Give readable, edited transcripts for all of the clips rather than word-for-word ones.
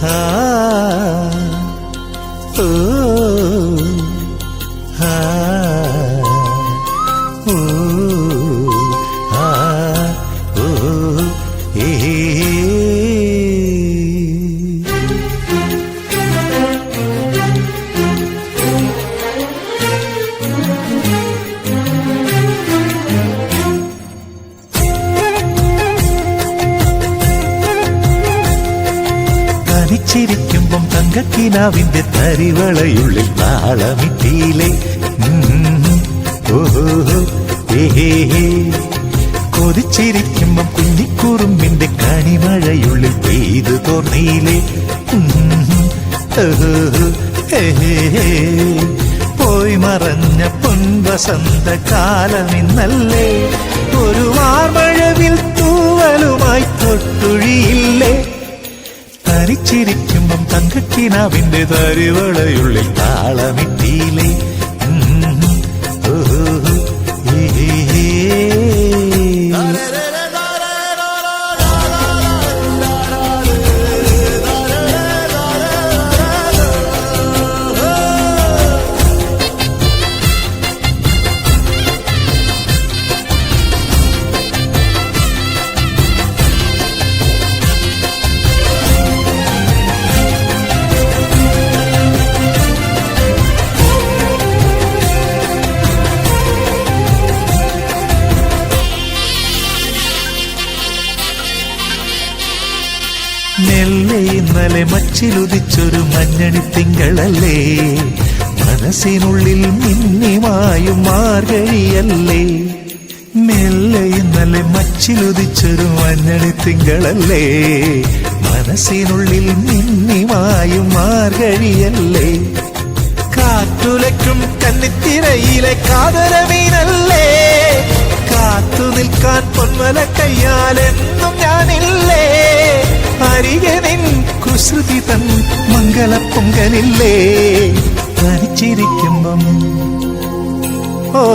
ആ ഓ ആ ഓ ആ ഓ ഏ ചിരിക്കുമ്പം തങ്കക്കിനാവിന്റെ തരിവളയുള്ളിൽ താളമിട്ടിയിലെ ഓഹോ ഏഹേ കൊതിച്ചിരിക്കുമ്പം കുഞ്ഞിക്കുറുമ്പിന്റെ കണിമഴയുള്ളിൽ പെയ്തു തോർന്നിയിലെ പോയി മറഞ്ഞ പൊൻവസന്ത കാലമിന്നല്ലേ ഒരു മാർമഴവിൽ തൂവലുമായി തൊട്ടുഴിയില്ലേ തനിച്ചിരിക്കുമ്പം തങ്കക്കിനാവിന്റെ തരിവളയുള്ളിൽ താളമിട്ടിയിലെ നെല്ലെ ഇന്നലെ മച്ചിലുദിച്ചൊരു മഞ്ഞണി തിങ്കളല്ലേ മനസ്സിനുള്ളിൽ മിന്നിമായും മാർഗഴിയല്ലേ നെല്ലെ ഇന്നലെ മച്ചിലുദിച്ചൊരു മഞ്ഞണി തിങ്കളല്ലേ മനസ്സിനുള്ളിൽ മിന്നിമായും മാർഗഴിയല്ലേ കാറ്റുലയ്ക്കും കന്നിത്തിരയിലെ കാതരമീനല്ലേ കാത്തു നിൽക്കാൻ പൊന്മല കയ്യാലെന്നും ഞാനില്ലേ അരികെ നിൻ കുസൃതി തൻ മംഗളപ്പൊങ്കലില്ലേ തനിച്ചിരിക്കുമ്പം ഓ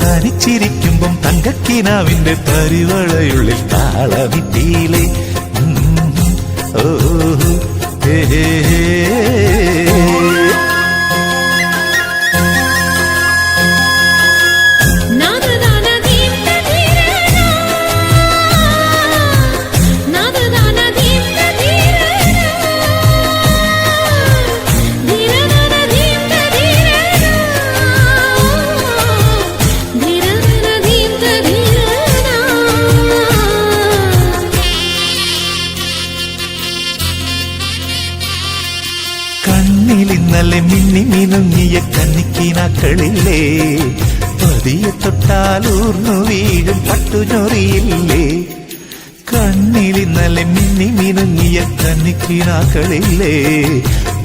തനിച്ചിരിക്കുമ്പം തങ്കക്കിനാവിന്റെ തരിവളയുള്ളിൽ താളമിട്ടിയിലെ ഓ ഹേ കണ്ണിലിന്നലെ മിന്നി മിനുങ്ങിയ കന്നിക്കിനാക്കളില്ലേ പതിയെ തൊട്ടാലൂർന്നു വീഴും പട്ടുചൊറിയില്ലേ കണ്ണിലിന്നലെ മിന്നി മിനുങ്ങിയ കന്നിക്കിനാക്കളില്ലേ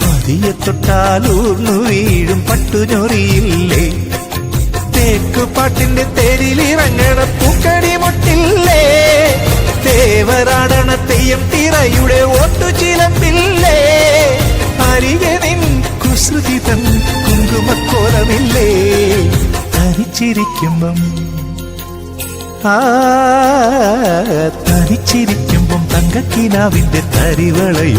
പതിയെ തൊട്ടാലൂർന്നു വീഴും പട്ടുചൊറിയില്ലേ തേക്കുപാട്ടിന്റെ തേരിലിറങ്ങണ പൂക്കടി മുട്ടില്ലേ തേവരാടണ തെയ്യം തിറയുടെ ഒട്ടുചിലമ്പില്ലേ അരികെ നിൻ കുസൃതി തൻ കുങ്കുമക്കോലമില്ലേ തനിച്ചിരിക്കുമ്പം തനിച്ചിരിക്കുമ്പം തങ്കക്കിനാവിന്റെ തരിവളയും